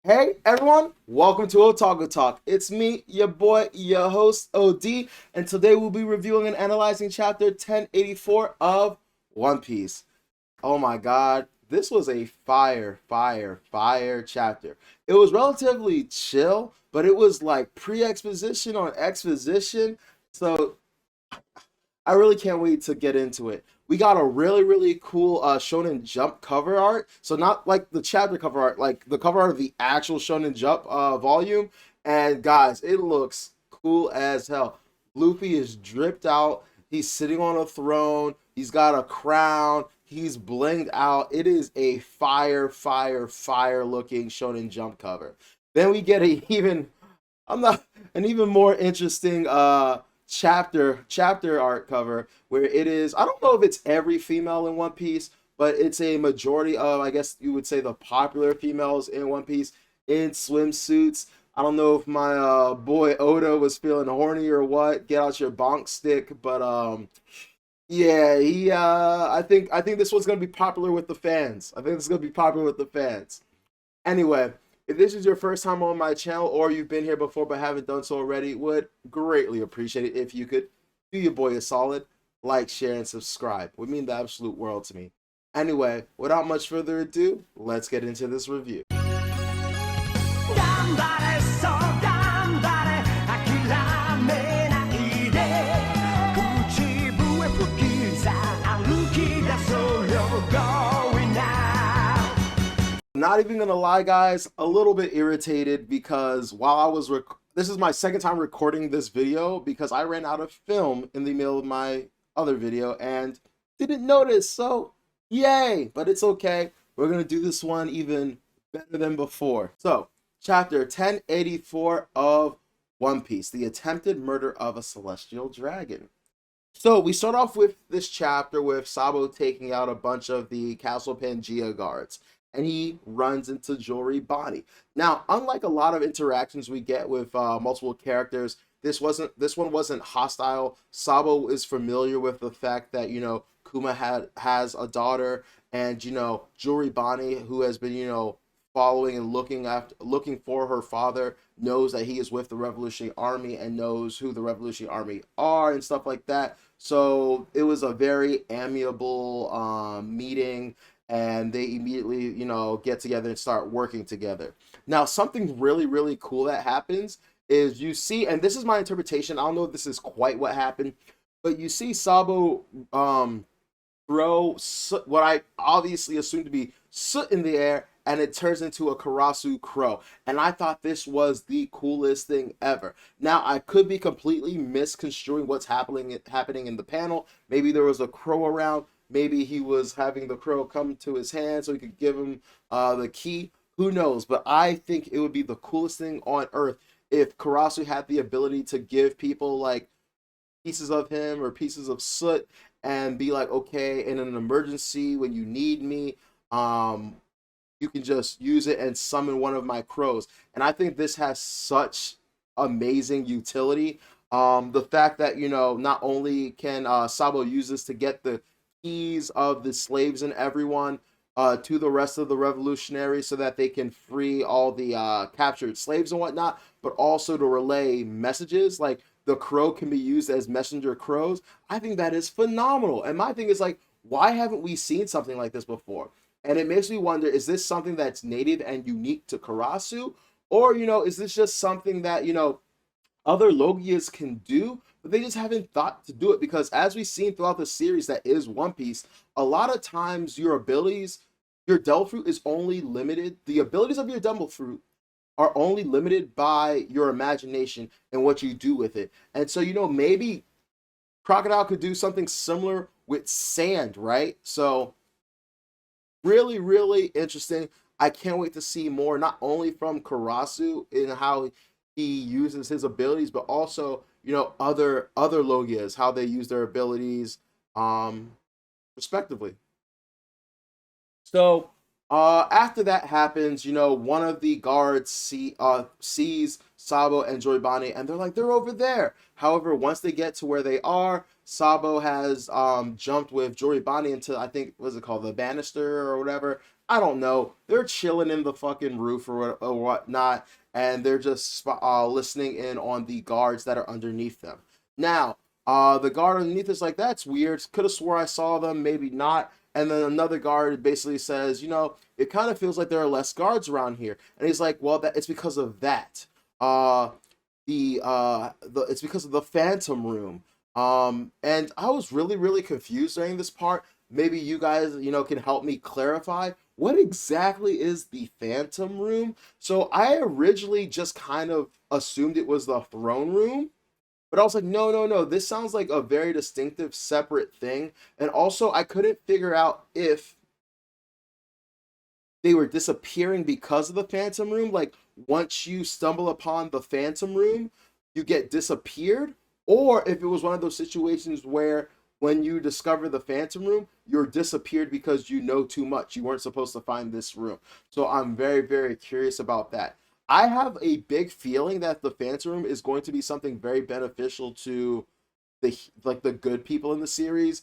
Hey everyone, welcome to Otaku Talk. It's me, your boy, your host OD, and today we'll be reviewing and analyzing chapter 1084 of One Piece. Oh my god, this was a fire chapter. It was relatively chill, but it was like pre-exposition on exposition. So I really can't wait to get into it. We got a really cool Shonen Jump cover art. So not like the chapter cover art, like the cover art of the actual Shonen Jump volume. And guys, it looks cool as hell. Luffy is dripped out. He's sitting on a throne. He's got a crown. He's blinged out. It is a fire looking Shonen Jump cover. Then we get a even I'm not an even more interesting chapter art cover where it is, I don't know if it's every female in One Piece, but it's a majority of, I guess you would say, the popular females in One Piece in swimsuits. I don't know if my boy Oda was feeling horny or what. Get out your bonk stick, but yeah, he I think this one's gonna be popular with the fans. I think this is gonna be popular with the fans. Anyway, if this is your first time on my channel or you've been here before but haven't done so already, would greatly appreciate it if you could do your boy a solid, like, share, and subscribe. Would mean the absolute world to me. Anyway, without much further ado, let's get into this review. Not even gonna lie, guys, a little bit irritated because while I was this is my second time recording this video because I ran out of film in the middle of my other video and didn't notice. So yay, but it's okay. We're gonna do this one even better than before. So chapter 1084 of One Piece, the attempted murder of a celestial dragon. So we start off with this chapter with Sabo taking out a bunch of the Castle Pangea guards, and he runs into Jewelry Bonnie. Now, unlike a lot of interactions we get with multiple characters, this one wasn't hostile. Sabo is familiar with the fact that Kuma has a daughter, and Jewelry Bonnie, who has been following and looking for her father, knows that he is with the Revolutionary Army and knows who the Revolutionary Army are and stuff like that. So it was a very amiable meeting, and they immediately get together and start working together. Now, something really cool that happens is you see, and this is my interpretation, I don't know if this is quite what happened, but you see Sabo throw what I obviously assume to be soot in the air, and it turns into a Karasu crow. And I thought this was the coolest thing ever. Now, I could be completely misconstruing what's happening in the panel. Maybe there was a crow around. Maybe he was having the crow come to his hand so he could give him the key. Who knows? But I think it would be the coolest thing on earth if Karasu had the ability to give people like pieces of him or pieces of soot and be like, okay, in an emergency when you need me, you can just use it and summon one of my crows. And I think this has such amazing utility. The fact that not only can Sabo use this to get the keys of the slaves and everyone to the rest of the revolutionaries so that they can free all the captured slaves and whatnot, but also to relay messages. Like, the crow can be used as messenger crows. I think that is phenomenal. And my thing is, like, why haven't we seen something like this before? And it makes me wonder, is this something that's native and unique to Karasu? Or, is this just something that, other Logias can do, but they just haven't thought to do it? Because as we've seen throughout the series that is One Piece, a lot of times your abilities, your Devil Fruit is only limited. The abilities of your Devil Fruit are only limited by your imagination and what you do with it. And so, maybe Crocodile could do something similar with sand, right? So really interesting. I can't wait to see more, not only from Karasu in how he uses his abilities, but also other Logias, how they use their abilities respectively. So after that happens, one of the guards sees Sabo and Joybani, and they're like, they're over there. However, once they get to where they are, Sabo has jumped with Joybani into, I think, what's it called, the banister or whatever. I don't know. They're chilling in the fucking roof or whatnot, and they're just listening in on the guards that are underneath them. Now, the guard underneath is like, that's weird. Could have swore I saw them, maybe not. And then another guard basically says, it kind of feels like there are less guards around here. And he's like, well, it's because of that. It's because of the Phantom Room. And I was really, really confused during this part. Maybe you guys, can help me clarify what exactly is the Phantom Room. So I originally just kind of assumed it was the throne room, but I was like, no, no, no. This sounds like a very distinctive, separate thing. And also, I couldn't figure out if they were disappearing because of the Phantom Room. Like, once you stumble upon the Phantom Room, you get disappeared. Or if it was one of those situations where when you discover the Phantom Room, you're disappeared because you know too much. You weren't supposed to find this room. So I'm very, very curious about that. I have a big feeling that the Phantom Room is going to be something very beneficial to the good people in the series.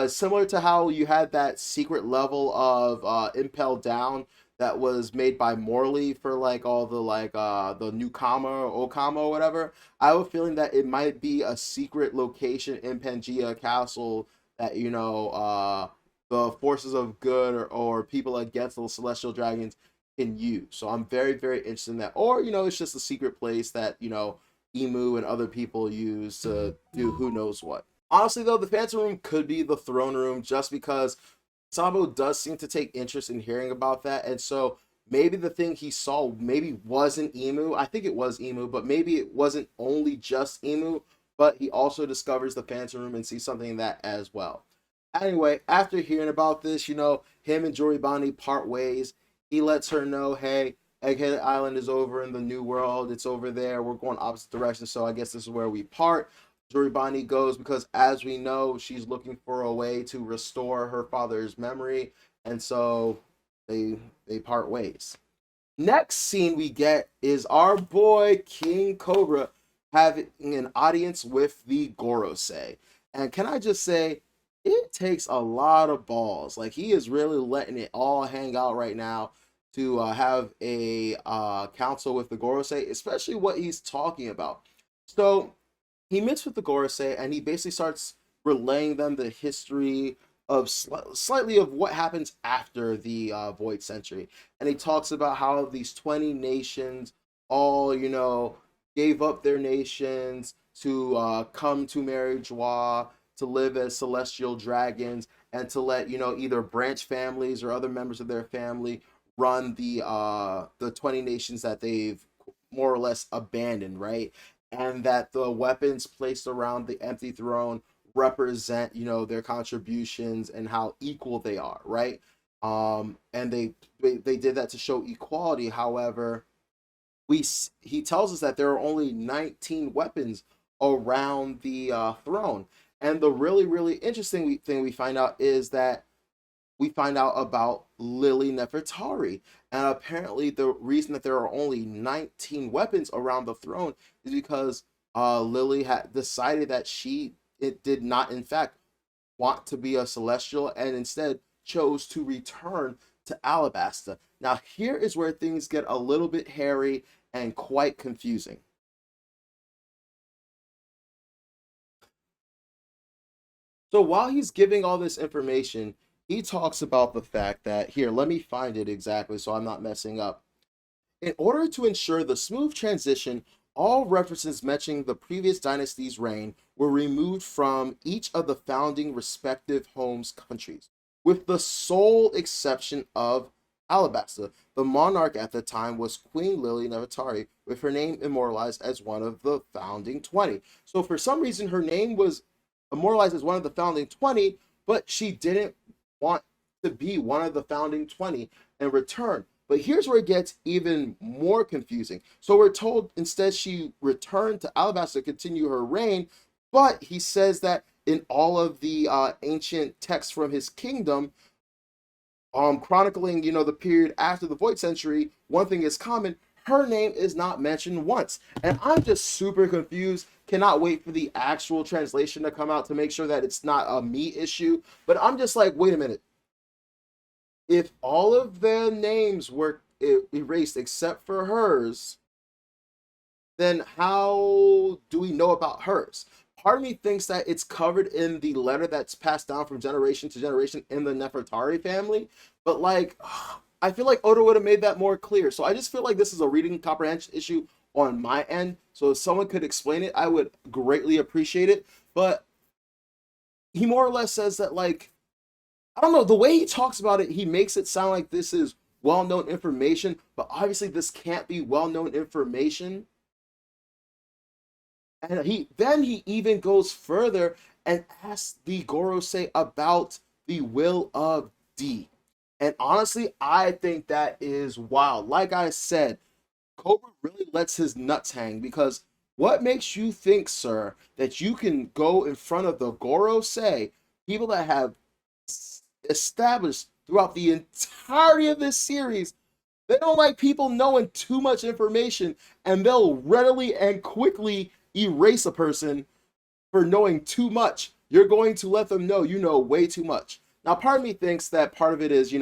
Similar to how you had that secret level of Impel Down that was made by Morley for like all the the new Kama or Okama or whatever. I have a feeling that it might be a secret location in Pangea Castle that the forces of good or people against the celestial dragons can use. So I'm very, very interested in that. Or it's just a secret place that Emu and other people use to do who knows what. Honestly, though, the Phantom Room could be the throne room just because Sabo does seem to take interest in hearing about that. And so maybe the thing he saw maybe wasn't Emu. I think it was Emu, but maybe it wasn't only just Emu, but he also discovers the Phantom Room and sees something in that as well. Anyway, after hearing about this, him and Joribani part ways. He lets her know, hey, Egghead Island is over in the New World. It's over there. We're going opposite directions, so I guess this is where we part. Joribani goes because, as we know, she's looking for a way to restore her father's memory, and so they part ways. Next scene we get is our boy King Cobra having an audience with the Gorosei. And can I just say, it takes a lot of balls. Like, he is really letting it all hang out right now to have a council with the Gorosei, especially what he's talking about. So he meets with the Gorosei and he basically starts relaying them the history of slightly of what happens after the Void Century. And he talks about how these 20 nations all, gave up their nations to come to Mary Joie, to live as celestial dragons, and to let, either branch families or other members of their family run the 20 nations that they've more or less abandoned, right? And that the weapons placed around the empty throne represent, their contributions and how equal they are, right? And they did that to show equality. However, he tells us that there are only 19 weapons around the throne. And the really, really interesting thing we find out is that we find out about Lili Nefertari. And apparently the reason that there are only 19 weapons around the throne is because Lili had decided that it did not, in fact, want to be a celestial and instead chose to return to Alabasta. Now, here is where things get a little bit hairy and quite confusing. So while he's giving all this information, he talks about the fact that, here, let me find it exactly so I'm not messing up. In order to ensure the smooth transition, all references mentioning the previous dynasty's reign were removed from each of the founding respective homes' countries, with the sole exception of Alabasta. The monarch at the time was Queen Lili Nefertari, with her name immortalized as one of the founding 20. So for some reason, her name was immortalized as one of the founding 20, but she didn't want to be one of the founding 20 and return. But here's where it gets even more confusing. So we're told instead she returned to Alabasta to continue her reign, but he says that in all of the ancient texts from his kingdom, chronicling, the period after the Void Century, one thing is common: her name is not mentioned once. And I'm just super confused. Cannot wait for the actual translation to come out to make sure that it's not a me issue. But I'm just like, wait a minute. if all of their names were erased except for hers, then how do we know about hers? Part of me thinks that it's covered in the letter that's passed down from generation to generation in the Nefertari family, but like, I feel like Oda would have made that more clear. So I just feel like this is a reading comprehension issue on my end. So if someone could explain it, I would greatly appreciate it. But he more or less says that, like, I don't know, the way he talks about it, he makes it sound like this is well-known information, but obviously this can't be well-known information. And he even goes further and asks the Gorosei about the will of D. And honestly, I think that is wild. Like I said, Cobra really lets his nuts hang because what makes you think, sir, that you can go in front of the Gorosei, people that have established throughout the entirety of this series, they don't like people knowing too much information, and they'll readily and quickly erase a person for knowing too much. You're going to let them know you know way too much. Now, part of me thinks that part of it is,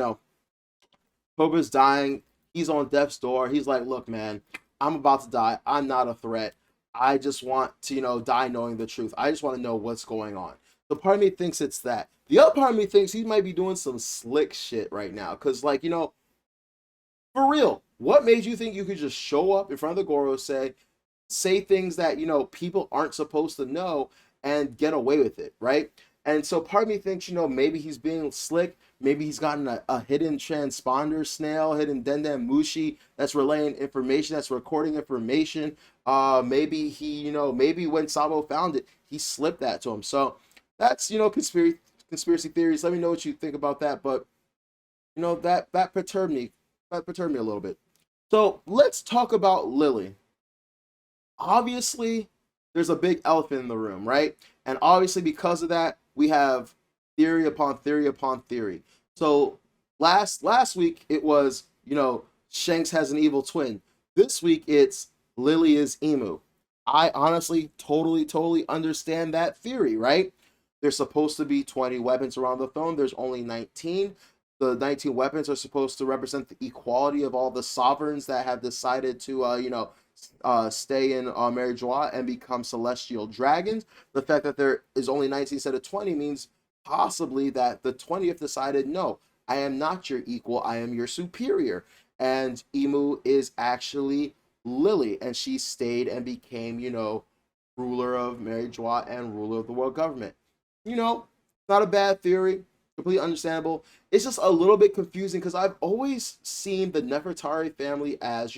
Cobra's dying. He's on death's door. He's like, look, man, I'm about to die. I'm not a threat. I just want to, die knowing the truth. I just want to know what's going on. So part of me thinks it's that. The other part of me thinks he might be doing some slick shit right now. Because, like, for real, what made you think you could just show up in front of the Gorosei, say things that, people aren't supposed to know and get away with it, right? And so part of me thinks, maybe he's being slick. Maybe he's gotten a hidden transponder snail, hidden Denden Mushi that's relaying information, that's recording information. Maybe maybe when Sabo found it, he slipped that to him. So that's, conspiracy theories. Let me know what you think about that. But, that perturbed me. That perturbed me a little bit. So let's talk about Lily. Obviously, there's a big elephant in the room, right? And obviously, because of that, we have theory upon theory upon theory. So last week it was, Shanks has an evil twin. This week it's Lily is Emu. I honestly totally understand that theory, right? There's supposed to be 20 weapons around the throne. There's only 19. The 19 weapons are supposed to represent the equality of all the sovereigns that have decided to, stay in Mary Joie and become celestial dragons. The fact that there is only 19 instead of 20 means possibly that the 20th decided, no, I am not your equal, I am your superior. And Emu is actually Lily, and she stayed and became, ruler of Mary Joie and ruler of the world government. Not a bad theory, completely understandable. It's just a little bit confusing because I've always seen the Nefertari family as,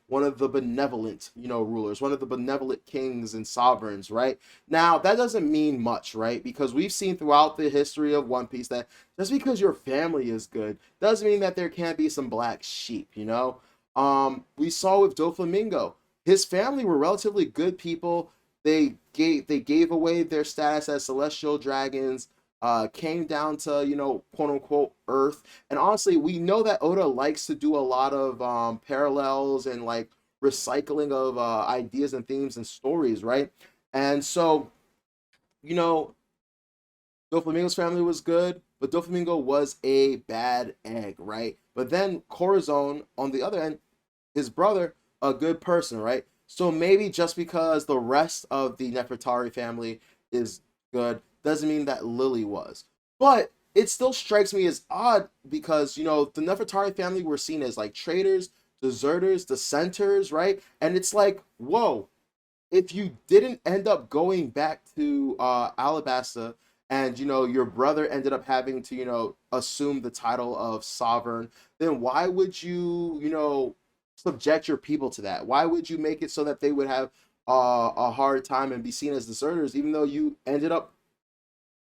one of the benevolent, rulers, one of the benevolent kings and sovereigns, right? Now, that doesn't mean much, right? Because we've seen throughout the history of One Piece that just because your family is good doesn't mean that there can't be some black sheep, We saw with Doflamingo, his family were relatively good people. They gave away their status as celestial dragons, came down to, quote unquote Earth. And honestly, we know that Oda likes to do a lot of parallels and like recycling of ideas and themes and stories, right? And so, you know, Doflamingo's family was good, but Doflamingo was a bad egg, right? But then Corazon, on the other end, his brother, a good person, right? So maybe just because the rest of the Nefertari family is good doesn't mean that Lily was. But it still strikes me as odd because, the Nefertari family were seen as like traitors, deserters, dissenters, right? And it's like, whoa, if you didn't end up going back to Alabasta and your brother ended up having to assume the title of sovereign, then why would you subject your people to that? Why would you make it so that they would have a hard time and be seen as deserters even though you ended up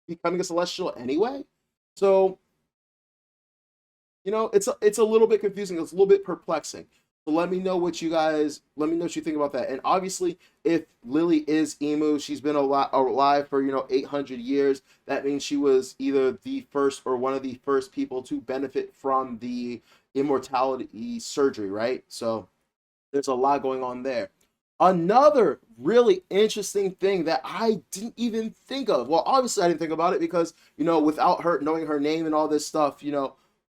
becoming a celestial anyway? So it's a little bit confusing, it's a little bit perplexing. So let me know what you think about that. And obviously, if Lily is Emu, she's been alive for 800 years. That means she was either the first or one of the first people to benefit from the immortality surgery, right? So there's a lot going on there. Another really interesting thing that I didn't even think of. Well, obviously I didn't think about it because, without her knowing her name and all this stuff,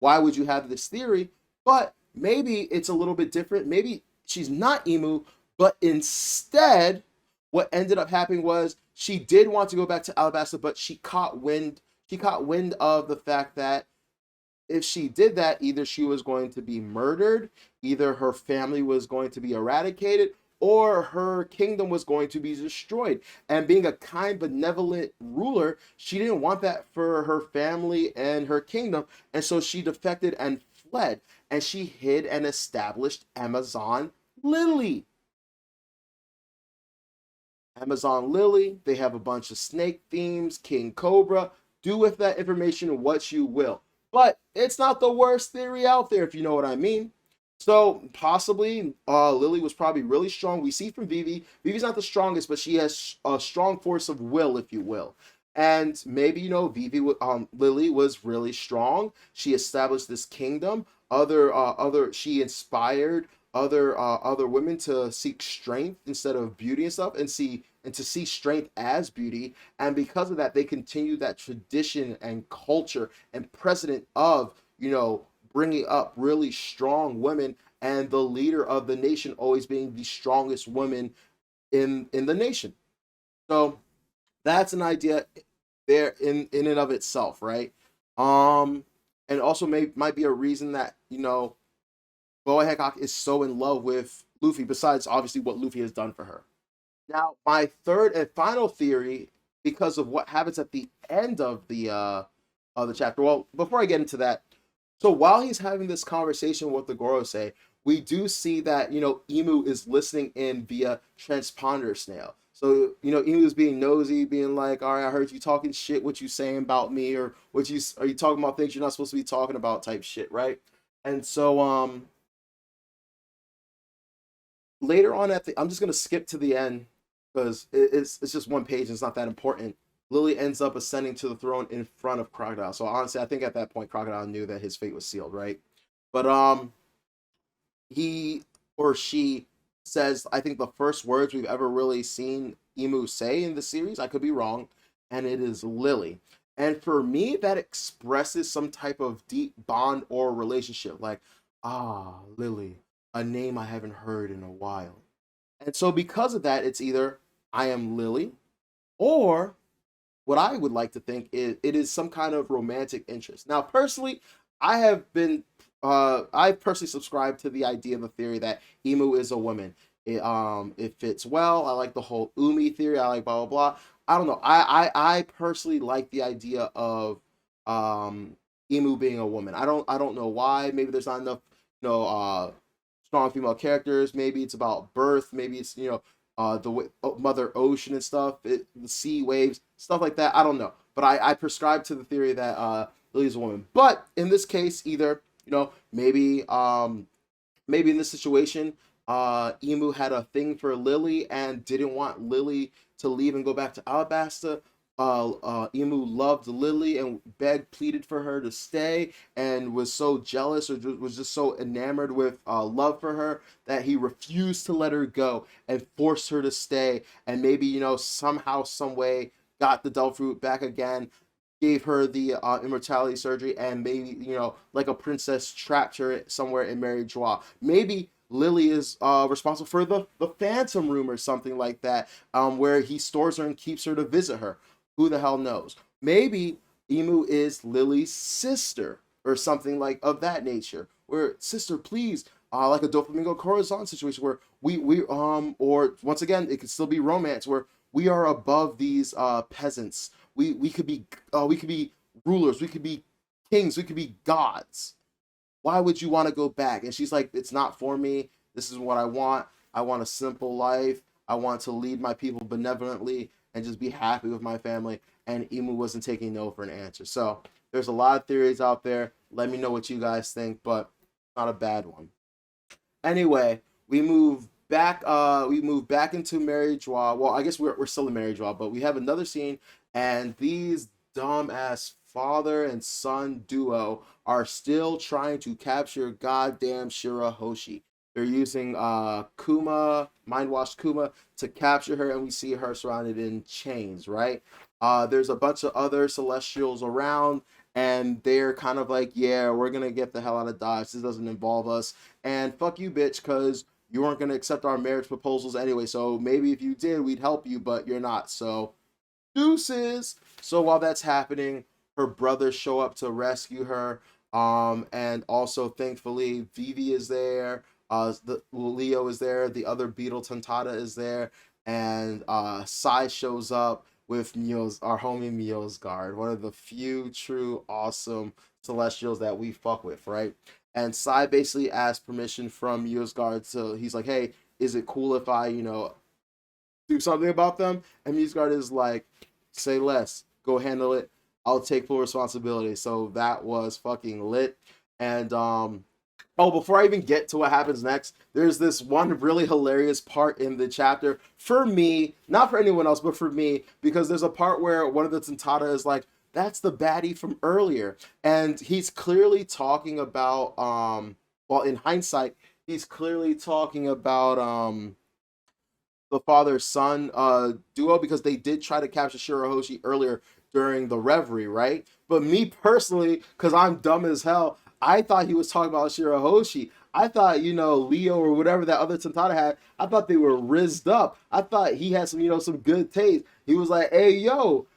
why would you have this theory? But maybe it's a little bit different. Maybe she's not Emu, but instead, what ended up happening was she did want to go back to Alabasta, but she caught wind. She caught wind of the fact that if she did that, either she was going to be murdered, either her family was going to be eradicated, or her kingdom was going to be destroyed. And being a kind, benevolent ruler, she didn't want that for her family and her kingdom. And so she defected and fled. And she hid and established Amazon Lily. Amazon Lily, they have a bunch of snake themes, King Cobra. Do with that information what you will. But it's not the worst theory out there, if you know what I mean. So possibly Lily was probably really strong. We see from Vivi, Vivi's not the strongest, but she has a strong force of will, if you will. And maybe, Lily was really strong. She established this kingdom. She inspired other women to seek strength instead of beauty and stuff, and to see strength as beauty. And because of that, they continue that tradition and culture and precedent of bringing up really strong women, and the leader of the nation always being the strongest woman in the nation. So that's an idea there in and of itself, right? And also might be a reason that Boa Hancock is so in love with Luffy, besides obviously what Luffy has done for her. Now, my third and final theory, because of what happens at the end of the chapter. Well, before I get into that, so while he's having this conversation with the Gorosei, we do see that Emu is listening in via transponder snail. So Emu is being nosy, being like, "All right, I heard you talking shit. What you saying about me, or are you talking about things you're not supposed to be talking about?" Type shit, right? And so later on I'm just gonna skip to the end because it's just one page and it's not that important. Lily ends up ascending to the throne in front of Crocodile. So honestly, I think at that point Crocodile knew that his fate was sealed, right? But he or she says, I think the first words we've ever really seen Emu say in the series. I could be wrong, and it is Lily. And for me, that expresses some type of deep bond or relationship. Like, Lily, a name I haven't heard in a while. And so because of that, it's either I am Lily, or what I would like to think is it is some kind of romantic interest. Now, personally, I have been I personally subscribe to the idea of the theory that Emu is a woman. It fits well. I like the whole Umi theory. I like blah blah blah. I don't know. I personally like the idea of Emu being a woman. I don't know why. Maybe there's not enough strong female characters. Maybe it's about birth. Maybe it's Mother Ocean and stuff, the sea waves, stuff like that. I don't know, but I prescribe to the theory that Lily's a woman. But in this case, either maybe in this situation, Emu had a thing for Lily and didn't want Lily to leave and go back to Alabasta. Emu loved Lily and pleaded for her to stay, and was so jealous or was just so enamored with love for her that he refused to let her go and forced her to stay. And maybe somehow, some way, got the devil fruit back again, gave her the immortality surgery, and maybe like a princess, trapped her somewhere in Mary Joie. Maybe Lily is responsible for the Phantom Room or something like that, where he stores her and keeps her to visit her. Who the hell knows? Maybe Emu is Lily's sister or something like of that nature. Where, sister, please, like a Doflamingo Corazon situation where or once again, it could still be romance where we are above these peasants. We could be rulers. We could be kings. We could be gods. Why would you want to go back? And she's like, it's not for me. This is what I want. I want a simple life. I want to lead my people benevolently and just be happy with my family. And Emu wasn't taking no for an answer. So there's a lot of theories out there. Let me know what you guys think, but not a bad one. Anyway, we move back. We move back into Mary Joie. Well, I guess we're still in Mary Joie, but we have another scene, and these dumbass father and son duo are still trying to capture goddamn Shirahoshi. They're using Kuma, mind washed Kuma, to capture her, and we see her surrounded in chains, right? There's a bunch of other celestials around, and they're kind of like, yeah, we're gonna get the hell out of Dodge. This doesn't involve us, and fuck you, bitch, because you weren't gonna accept our marriage proposals anyway. So maybe if you did, we'd help you, but you're not. So deuces. So while that's happening, her brothers show up to rescue her. And also thankfully, Vivi is there. Leo is there. The other beetle Tantata is there, and Sai shows up with Meals, our homie Mealsguard, one of the few true awesome Celestials that we fuck with, right? And Sai basically asked permission from Mealsguard, so he's like, "Hey, is it cool if I, do something about them?" And Mealsguard is like, "Say less. Go handle it. I'll take full responsibility." So that was fucking lit. And oh, before I even get to what happens next, there's this one really hilarious part in the chapter for me, not for anyone else, but for me, because there's a part where one of the Tentata is like, "That's the baddie from earlier," and he's clearly talking about well, in hindsight, he's clearly talking about the father son duo, because they did try to capture Shirahoshi earlier during the reverie, right? But me personally, because I'm dumb as hell, I thought he was talking about Shirahoshi. I thought, Leo or whatever that other Tentata had, I thought they were rizzed up. I thought he had some, some good taste. He was like, "Hey, yo,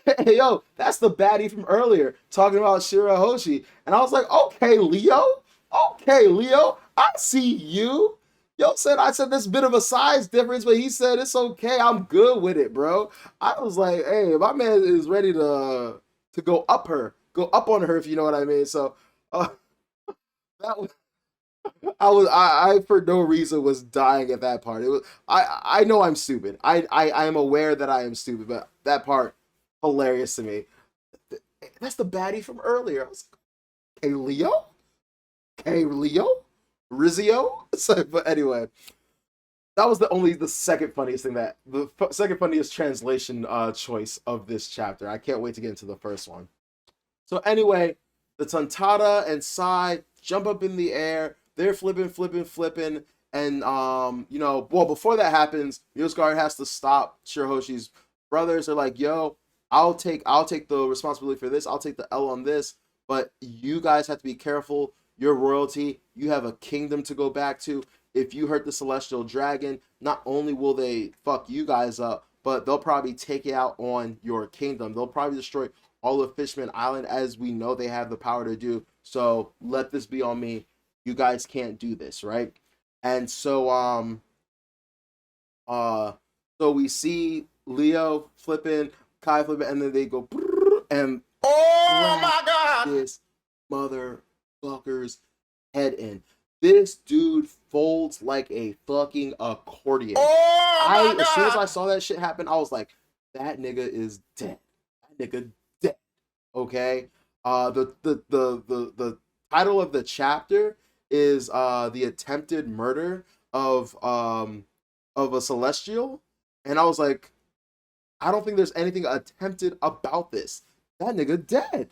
hey, yo, that's the baddie from earlier talking about Shirahoshi." And I was like, "Okay, Leo. Okay, Leo. I see you." Yo said, I said this bit of a size difference, but he said it's okay. I'm good with it, bro. I was like, hey, my man is ready to go up on her, if you know what I mean. So uh, that was I for no reason was dying at that part. It was I know I'm stupid. I am aware that I am stupid, but that part hilarious to me. That's the baddie from earlier. I was like, "Hey, Leo? Hey, Leo? Rizio?" So, but anyway, that was the second funniest thing, that the second funniest translation choice of this chapter. I can't wait to get into the first one. So anyway, the Tantata and Sai jump up in the air. They're flipping, flipping, flipping, and well, before that happens, Yosguard has to stop Shirahoshi's brothers. They're like, "Yo, I'll take the responsibility for this. I'll take the L on this, but you guys have to be careful. You're royalty. You have a kingdom to go back to. If you hurt the celestial dragon, not only will they fuck you guys up, but they'll probably take it out on your kingdom. They'll probably destroy all of Fishman Island, as we know they have the power to do. So let this be on me. You guys can't do this, right?" And uh so we see Leo flipping, Kai flipping, and then they go and Oh my God! this motherfucker's head in. This dude folds like a fucking accordion. Oh my As soon as I God! saw that shit happen, I was like, that nigga is dead. That nigga dead. Okay. The title of the chapter is the attempted murder of a celestial, and I was like, I don't think there's anything attempted about this. That nigga dead.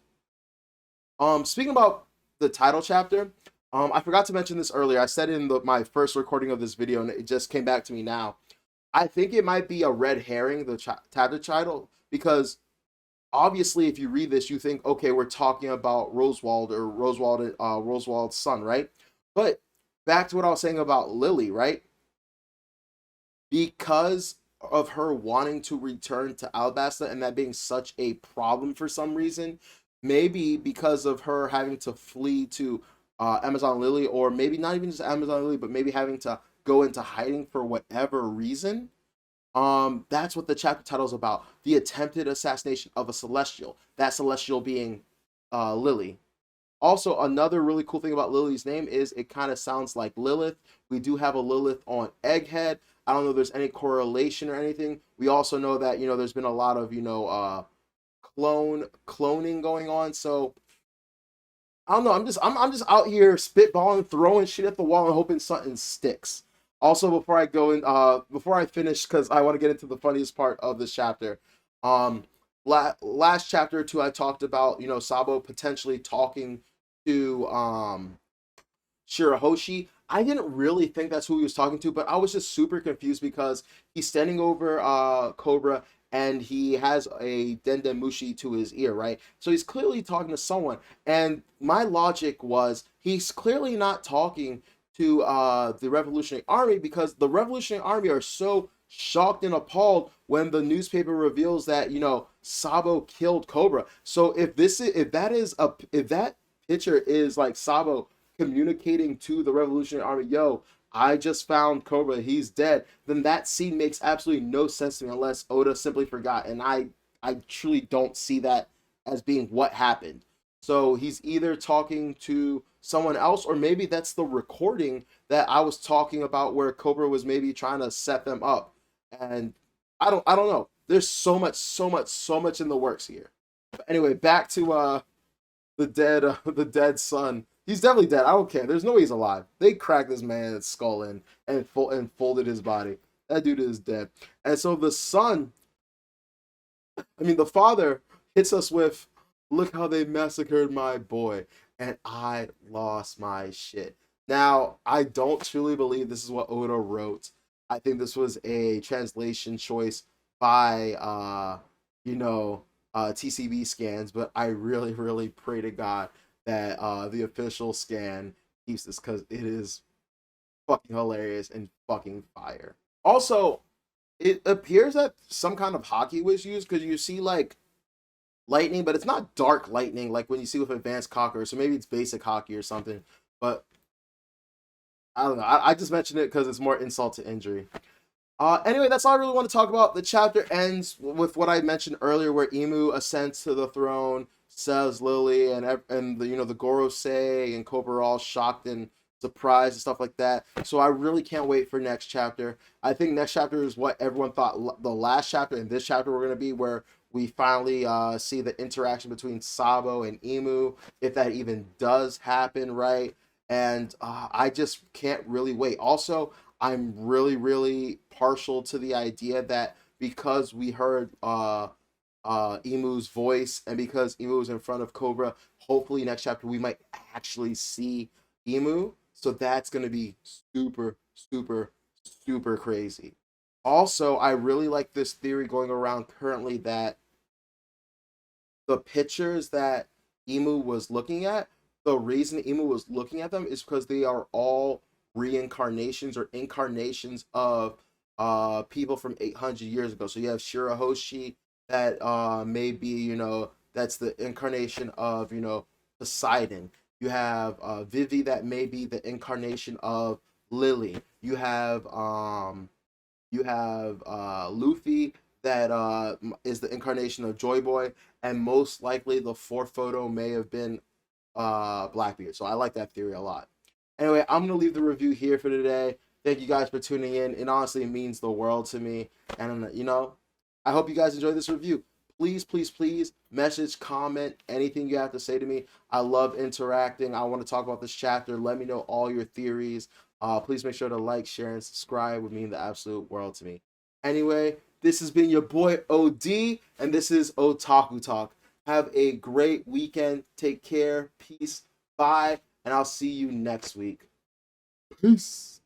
Speaking about the title chapter, I forgot to mention this earlier. I said in my first recording of this video, and it just came back to me now. I think it might be a red herring, the chapter title, because obviously, if you read this, you think, okay, we're talking about Rosewald's son, right? But back to what I was saying about Lily, right? Because of her wanting to return to Alabasta and that being such a problem for some reason, maybe because of her having to flee to Amazon Lily, or maybe not even just Amazon Lily, but maybe having to go into hiding for whatever reason. That's what the chapter title is about: the attempted assassination of a celestial. That celestial being Lily. Also, another really cool thing about Lily's name is it kind of sounds like Lilith. We do have a Lilith on Egghead. I don't know if there's any correlation or anything. We also know that, there's been a lot of, cloning going on. So I don't know. I'm just out here spitballing, throwing shit at the wall and hoping something sticks. Also, before I finish, because I want to get into the funniest part of this chapter. Last chapter or two, I talked about, Sabo potentially talking to Shirahoshi. I didn't really think that's who he was talking to, but I was just super confused because he's standing over Cobra, and he has a dendemushi to his ear, right? So he's clearly talking to someone. And my logic was he's clearly not talking to the Revolutionary Army, because the Revolutionary Army are so shocked and appalled when the newspaper reveals that, you know, Sabo killed Cobra. So if that picture is like Sabo communicating to the Revolutionary Army, yo, I just found Cobra, he's dead, then that scene makes absolutely no sense to me unless Oda simply forgot. And I truly don't see that as being what happened. So he's either talking to someone else, or maybe that's the recording that I was talking about where Cobra was maybe trying to set them up. And I don't know. There's so much in the works here. But anyway, back to the dead son. He's definitely dead. I don't care. There's no way he's alive. They cracked this man's skull in and folded his body. That dude is dead. And so the son, I mean the father, hits us with, "Look how they massacred my boy," and I lost my shit. Now I don't truly believe this is what Oda wrote. I think this was a translation choice by TCB scans, but I really pray to God that the official scan keeps this, because it is fucking hilarious and fucking fire. Also, it appears that some kind of hockey was used, because you see like lightning, but it's not dark lightning like when you see with advanced cocker. So maybe it's basic hockey or something. But I don't know. I just mentioned it because it's more insult to injury. Anyway, that's all I really want to talk about. The chapter ends with what I mentioned earlier, where Emu ascends to the throne, says Lily, and the Gorosei and Cobra are all shocked and surprised and stuff like that. So I really can't wait for next chapter. I think next chapter is what everyone thought the last chapter and this chapter were going to be, where we finally see the interaction between Sabo and Emu, if that even does happen, right? And I just can't really wait. Also, I'm really partial to the idea that because we heard Emu's voice, and because Emu was in front of Cobra, hopefully next chapter we might actually see Emu. So that's gonna be super crazy. Also, I really like this theory going around currently that the pictures that Emu was looking at, the reason Emu was looking at them is because they are all reincarnations or incarnations of people from 800 years ago. So you have Shirahoshi, that may be, that's the incarnation of, Poseidon. You have Vivi, that may be the incarnation of Lily. You have Luffy, that is the incarnation of Joy Boy, and most likely the fourth photo may have been Blackbeard. So I like that theory a lot. Anyway, I'm gonna leave the review here for today. Thank you guys for tuning in. It honestly means the world to me, and I hope you guys enjoyed this review. Please message, comment, anything you have to say to me. I love interacting. I want to talk about this chapter. Let me know all your theories. Please make sure to like, share, and subscribe. It would mean the absolute world to me. Anyway, this has been your boy OD, and this is Otaku Talk. Have a great weekend. Take care. Peace. Bye. And I'll see you next week. Peace.